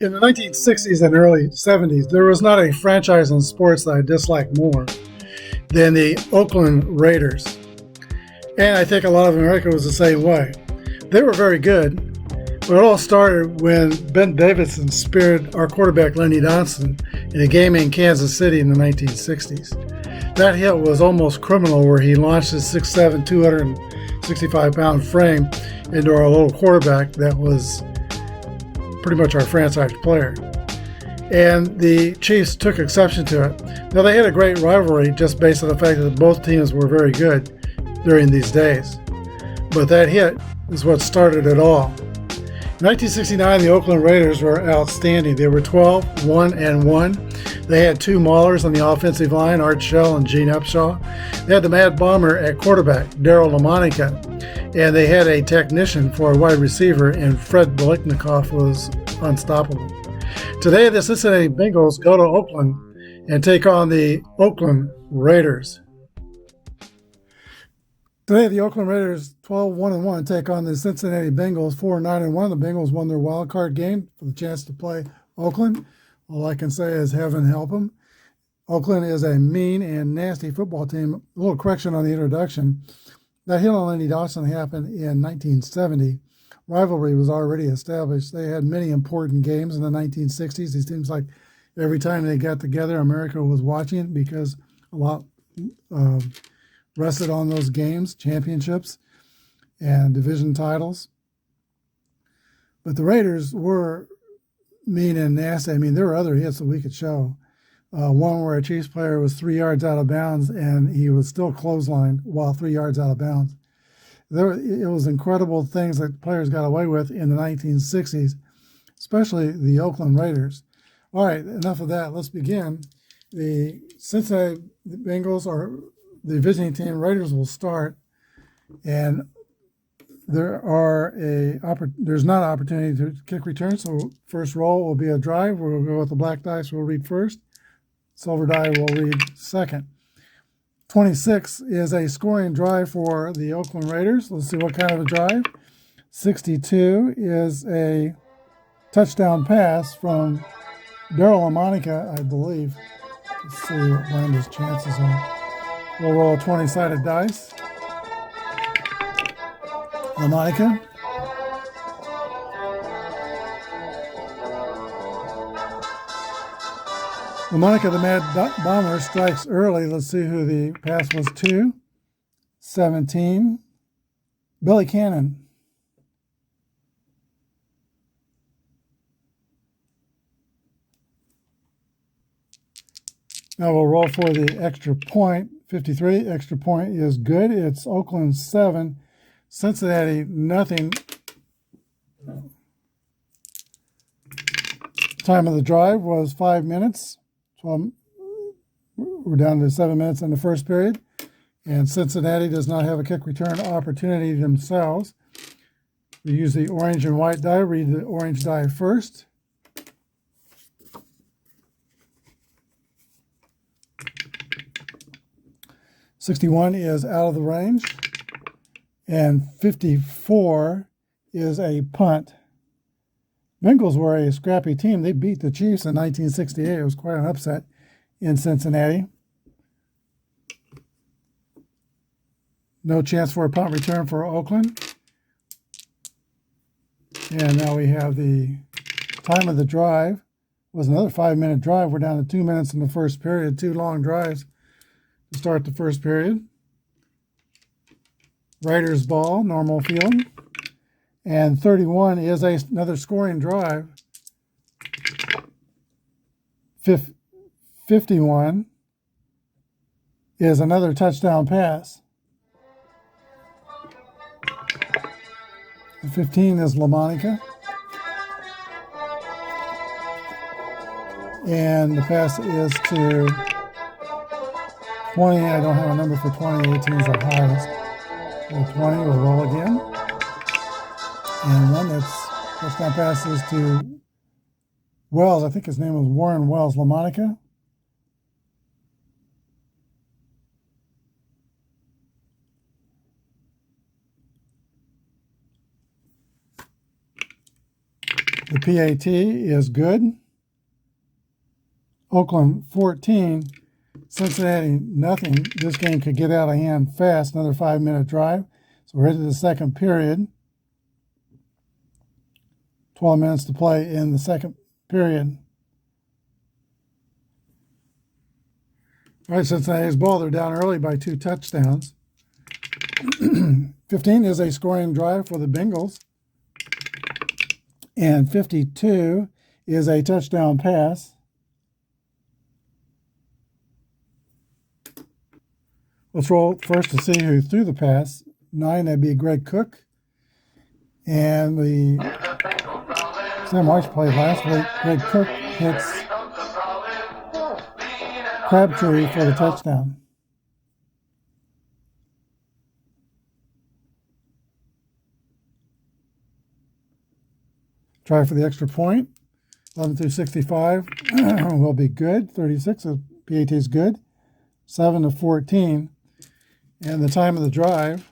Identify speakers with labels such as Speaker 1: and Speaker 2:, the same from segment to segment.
Speaker 1: In the 1960s and early 70s, there was not a franchise in sports that I disliked more than the Oakland Raiders. And I think a lot of America was the same way. They were very good, but it all started when Ben Davidson speared our quarterback Lenny Johnson in a game in Kansas City in the 1960s. That hit was almost criminal, where he launched his 6'7", 265-pound frame into our little quarterback that was pretty much our franchise player. And the Chiefs took exception to it. Now, they had a great rivalry just based on the fact that both teams were very good during these days. But that hit is what started it all. In 1969, the Oakland Raiders were outstanding. They were 12-1-1. They had two maulers on the offensive line, Art Shell and Gene Upshaw. They had the Mad Bomber at quarterback, Darryl LaMonica. And they had a technician for a wide receiver, and Fred Biletnikoff was unstoppable. Today, the Cincinnati Bengals go to Oakland and take on the Oakland Raiders. Today, the Oakland Raiders, 12-1-1, take on the Cincinnati Bengals, 4-9-1. The Bengals won their wild card game for the chance to play Oakland. All I can say is heaven help them. Oakland is a mean and nasty football team. A little correction on the introduction. That hit on Lenny Dawson happened in 1970. Rivalry was already established. They had many important games in the 1960s. It seems like every time they got together, America was watching because a lot rested on those games, championships, and division titles. But the Raiders were mean and nasty. I mean, there were other hits that we could show. One where a Chiefs player was 3 yards out of bounds and he was still clotheslined while 3 yards out of bounds. It was incredible things that players got away with in the 1960s, especially the Oakland Raiders. All right, enough of that. Let's begin. The Cincinnati Bengals, or the visiting team, Raiders, will start, and there's not an opportunity to kick return, so first roll will be a drive. We'll go with the black dice. We'll read first. Silver die will read second. 26 is a scoring drive for the Oakland Raiders. Let's see what kind of a drive. 62 is a touchdown pass from Darryl LaMonica, I believe. Let's see what Landis' chances are. We'll roll a 20-sided dice. LaMonica. LaMonica, the Mad Bomber, strikes early. Let's see who the pass was to. 17. Billy Cannon. Now we'll roll for the extra point. 53. Extra point is good. It's Oakland 7. Cincinnati nothing. Time of the drive was 5 minutes. We're down to 7 minutes in the first period, and Cincinnati does not have a kick return opportunity themselves. We use the orange and white die. Read the orange die first. .61 is out of the range, and 54 is a punt. Bengals were a scrappy team. They beat the Chiefs in 1968. It was quite an upset in Cincinnati. No chance for a punt return for Oakland. And now we have the time of the drive. It was another 5-minute drive. We're down to 2 minutes in the first period. 2 long drives to start the first period. Raiders ball, normal field. And 31 is another scoring drive. 51 is another touchdown pass. 15 is LaMonica. And the pass is to 20. I don't have a number for 20. 18 is the highest. So 20 will roll again. And one that's touchdown passes to Wells. I think his name was Warren Wells. LaMonica. The PAT is good. Oakland 14, Cincinnati nothing. This game could get out of hand fast. Another 5-minute drive. So we're into the second period. 12 minutes to play in the second period. All right, Cincinnati's ball. They're down early by 2 touchdowns. 15 is a scoring drive for the Bengals. And 52 is a touchdown pass. Let's roll first to see who threw the pass. 9, that'd be Greg Cook. And the Sam March played last week. Greg Cook hits Crabtree for the touchdown. Try for the extra point. 11 through 65 will be good. 36, PAT is good. 7 to 14. And the time of the drive,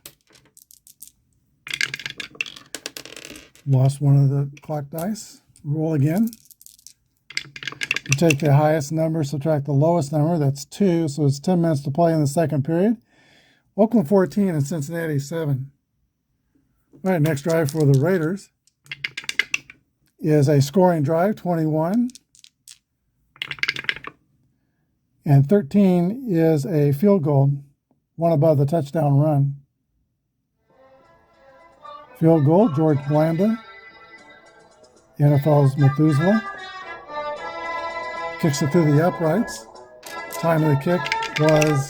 Speaker 1: lost one of the clock dice. Roll again. You take the highest number, subtract the lowest number. That's 2, so it's 10 minutes to play in the second period. Oakland 14 and Cincinnati 7. All right, next drive for the Raiders is a scoring drive, 21. And 13 is a field goal, one above the touchdown run. Field goal, George Blanda, NFL's Methuselah. Kicks it through the uprights. Time of the kick was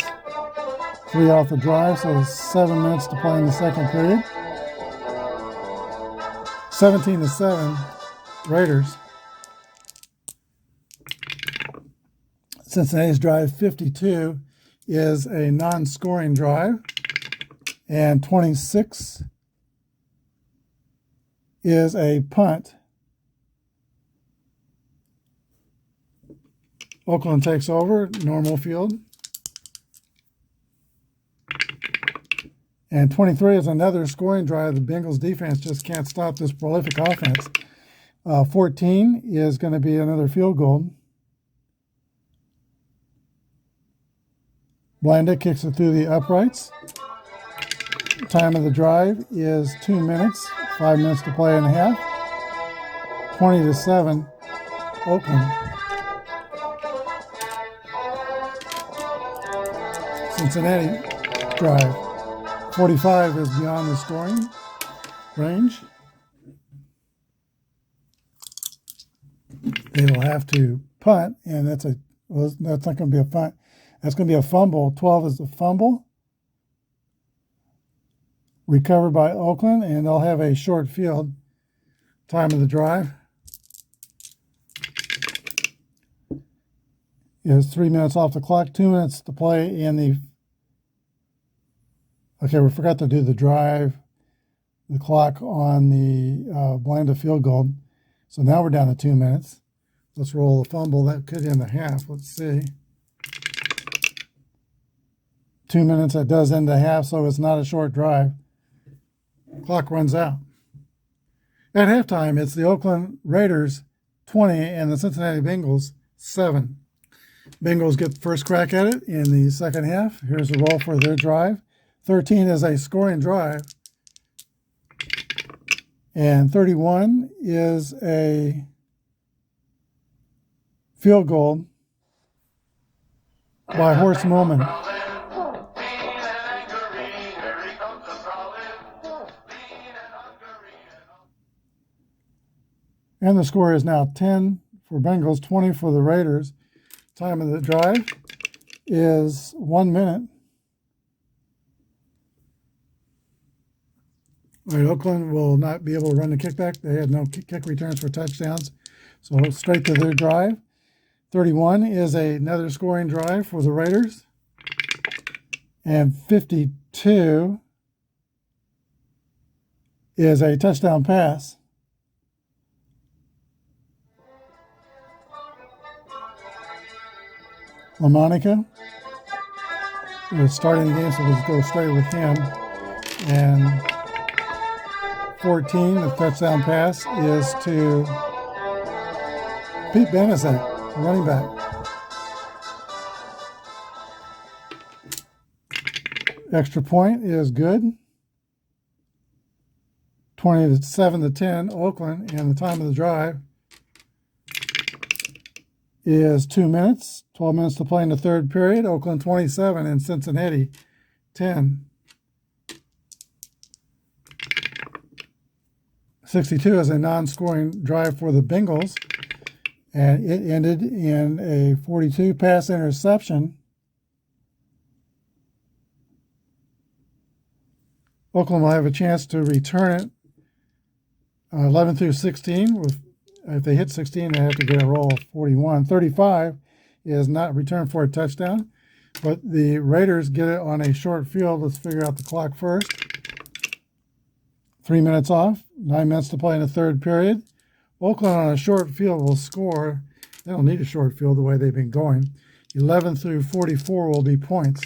Speaker 1: 3 off the drive, so 7 minutes to play in the second period. 17 to 7, Raiders. Cincinnati's drive 52 is a non-scoring drive, and 26 is a punt. Oakland takes over, normal field. And 23 is another scoring drive. The Bengals defense just can't stop this prolific offense. 14 is going to be another field goal. Blanda kicks it through the uprights. Time of the drive is 2 minutes, 5 minutes to play and a half. 20 to 7, Oakland. Cincinnati drive. 45 is beyond the scoring range. They'll have to punt, and that's not going to be a punt. That's going to be a fumble. 12 is a fumble. Recovered by Oakland, and they'll have a short field. Time of the drive is 3 minutes off the clock, 2 minutes to play in the... Okay, we forgot to do the drive, the clock on the Blanda field goal. So now we're down to 2 minutes. Let's roll the fumble. That could end the half. Let's see. 2 minutes, that does end the half, so it's not a short drive. Clock runs out. At halftime, it's the Oakland Raiders 20 and the Cincinnati Bengals 7. Bengals get the first crack at it in the second half. Here's the roll for their drive. 13 is a scoring drive. And 31 is a field goal by Horst Millman. And the score is now 10 for Bengals, 20 for the Raiders. Time of the drive is 1 minute. All right, Oakland will not be able to run the kickback. They had no kick returns for touchdowns. So straight to their drive. 31 is another scoring drive for the Raiders. And 52 is a touchdown pass. LaMonica is starting the game, so let's go straight with him. And 14, the touchdown pass, is to Pete Benezek, running back. Extra point is good. 27-10, Oakland, and the time of the drive is 2 minutes. 12 minutes to play in the third period. Oakland 27 and Cincinnati 10. 62 is a non-scoring drive for the Bengals, and it ended in a 42 pass interception. Oakland will have a chance to return it 11 through 16. If they hit 16, they have to get a roll of 41. 35 is not returned for a touchdown, but the Raiders get it on a short field. Let's figure out the clock first. 3 minutes off, 9 minutes to play in the third period. Oakland on a short field will score. They don't need a short field the way they've been going. 11 through 44 will be points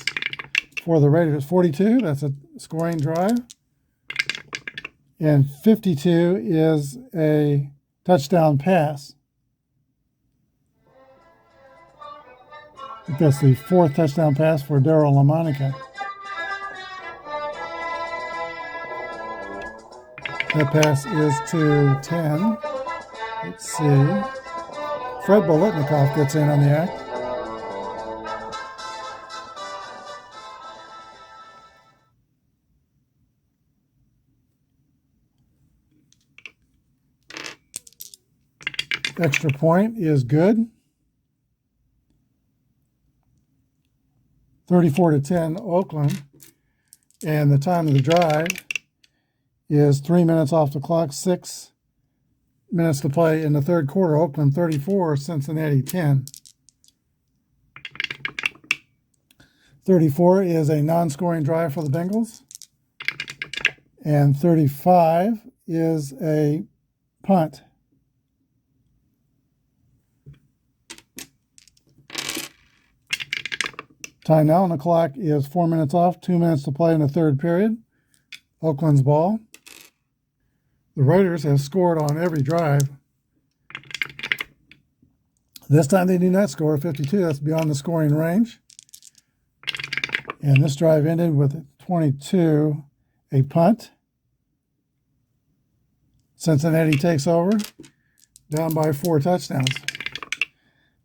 Speaker 1: for the Raiders. 42, that's a scoring drive. And 52 is a touchdown pass. I think that's the fourth touchdown pass for Daryl LaMonica. That pass is to 10. Let's see. Fred Bolitnikoff gets in on the act. Extra point is good. 34-10 Oakland. And the time of the drive is 3 minutes off the clock, 6 minutes to play in the third quarter. Oakland 34, Cincinnati 10. 34 is a non-scoring drive for the Bengals. And 35 is a punt. Time now on the clock is 4 minutes off, 2 minutes to play in the third period. Oakland's ball. The Raiders have scored on every drive. This time they did not score 52. That's beyond the scoring range. And this drive ended with 22, a punt. Cincinnati takes over, down by 4 touchdowns.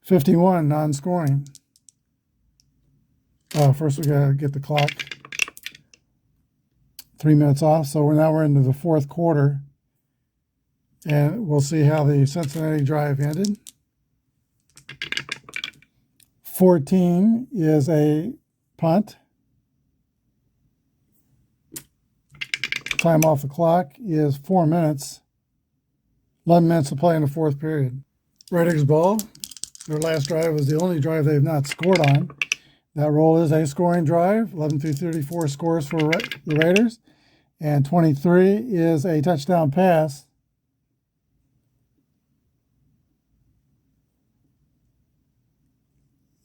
Speaker 1: 51, non-scoring. First we got to get the clock. 3 minutes off, so now we're into the fourth quarter. And we'll see how the Cincinnati drive ended. 14 is a punt. Time off the clock is 4 minutes. 11 minutes to play in the fourth period. Raiders ball. Their last drive was the only drive they've not scored on. That roll is a scoring drive. 11 through 34 scores for the Raiders. And 23 is a touchdown pass.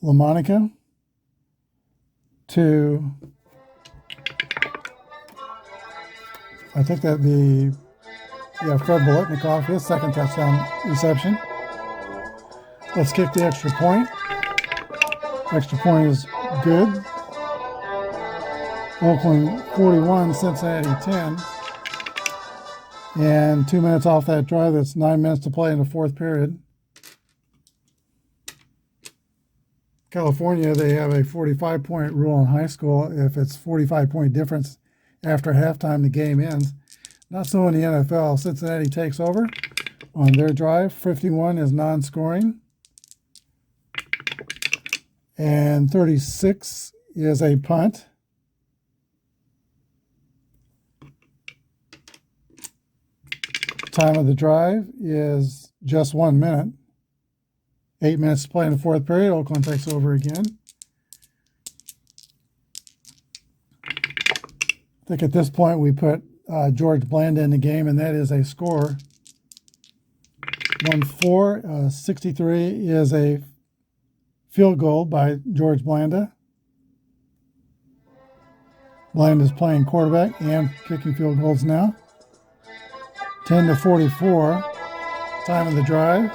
Speaker 1: LaMonica to, I think that'd be, Fred Bolitnikoff, his second touchdown reception. Let's kick the extra point. Extra point is good. Oakland 41, Cincinnati 10. And 2 minutes off that drive. That's 9 minutes to play in the fourth period. California, they have a 45-point rule in high school. If it's 45-point difference after halftime, the game ends. Not so in the NFL. Cincinnati takes over on their drive. 51 is non-scoring. And 36 is a punt. Time of the drive is just 1 minute. 8 minutes to play in the fourth period. Oakland takes over again. I think at this point we put George Blanda in the game, and that is a score. 1-4. 63 is a field goal by George Blanda. Blanda's playing quarterback and kicking field goals now. 10-44. Time of the drive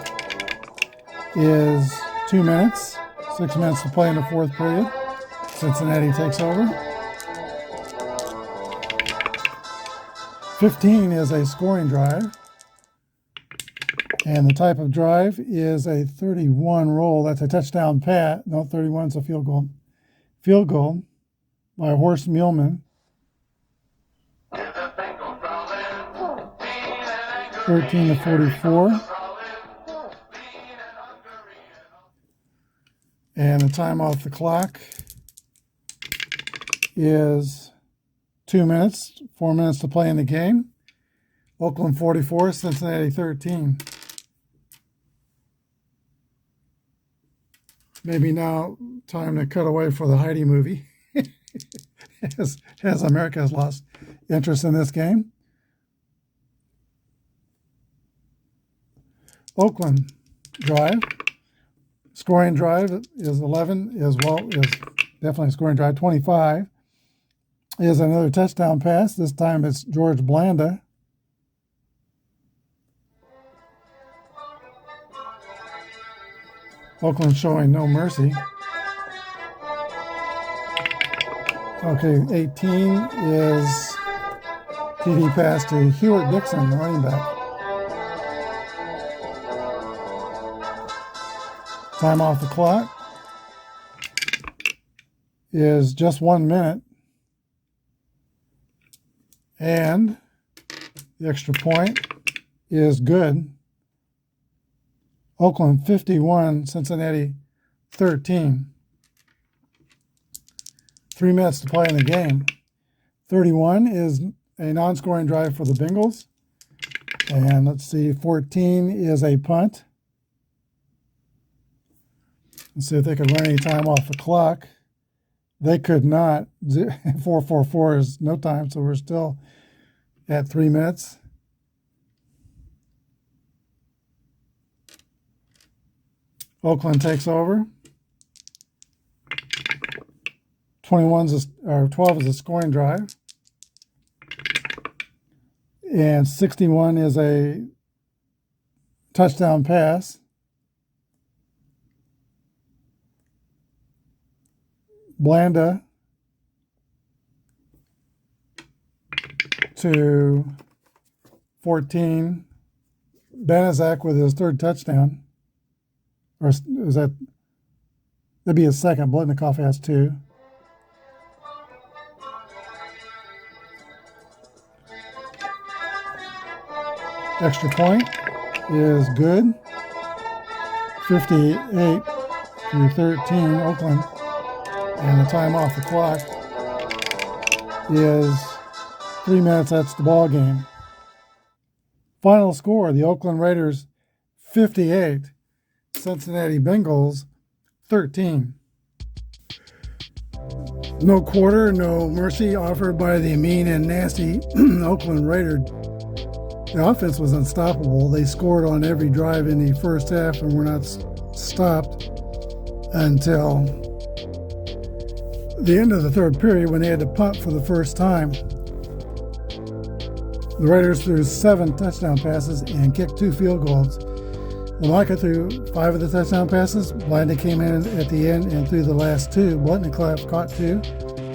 Speaker 1: is 2 minutes. 6 minutes to play in the fourth period. Cincinnati takes over. 15 is a scoring drive. And the type of drive is a 31 roll. That's a touchdown pass. No, 31 is a field goal. Field goal by Horst Muhlmann. 13-44. And the time off the clock is 2 minutes. 4 minutes to play in the game. Oakland 44, Cincinnati 13. Maybe now time to cut away for the Heidi movie, as America has lost interest in this game. Oakland drive. Scoring drive is 11, is definitely a scoring drive. 25 is another touchdown pass. This time it's George Blanda. Oakland showing no mercy. Okay, 18 is TD pass to Hewitt Dixon, the running back. Time off the clock is just 1 minute. And the extra point is good. Oakland 51, Cincinnati 13. 3 minutes to play in the game. 31 is a non-scoring drive for the Bengals. And let's see, 14 is a punt. Let's see if they could run any time off the clock. They could not. 4:44 is no time, so we're still at 3 minutes. Oakland takes over. 12 is a scoring drive. And 61 is a touchdown pass. Blanda to 14. Banaszak with his third touchdown. Or is that'd be his second. Blitnikoff has 2. Extra point is good. 58-13, Oakland. And the time off the clock is 3 minutes. That's the ball game. Final score, the Oakland Raiders 58. Cincinnati Bengals 13. No quarter, no mercy offered by the mean and nasty Oakland Raiders. The offense was unstoppable. They scored on every drive in the first half and were not stopped until the end of the third period when they had to punt for the first time. The Raiders threw 7 touchdown passes and kicked 2 field goals. Lamaka threw 5 of the touchdown passes. Blanda came in at the end and threw the last 2. Blitnikoff caught 2.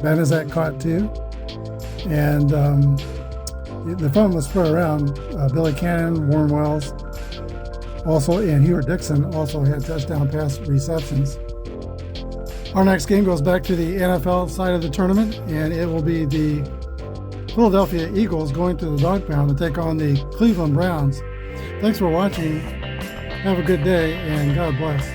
Speaker 1: Banaszak caught 2. And the fun was spread around. Billy Cannon, Warren Wells, also, and Hewitt Dixon also had touchdown pass receptions. Our next game goes back to the NFL side of the tournament, and it will be the Philadelphia Eagles going to the Dog Pound to take on the Cleveland Browns. Thanks for watching. Have a good day, and God bless.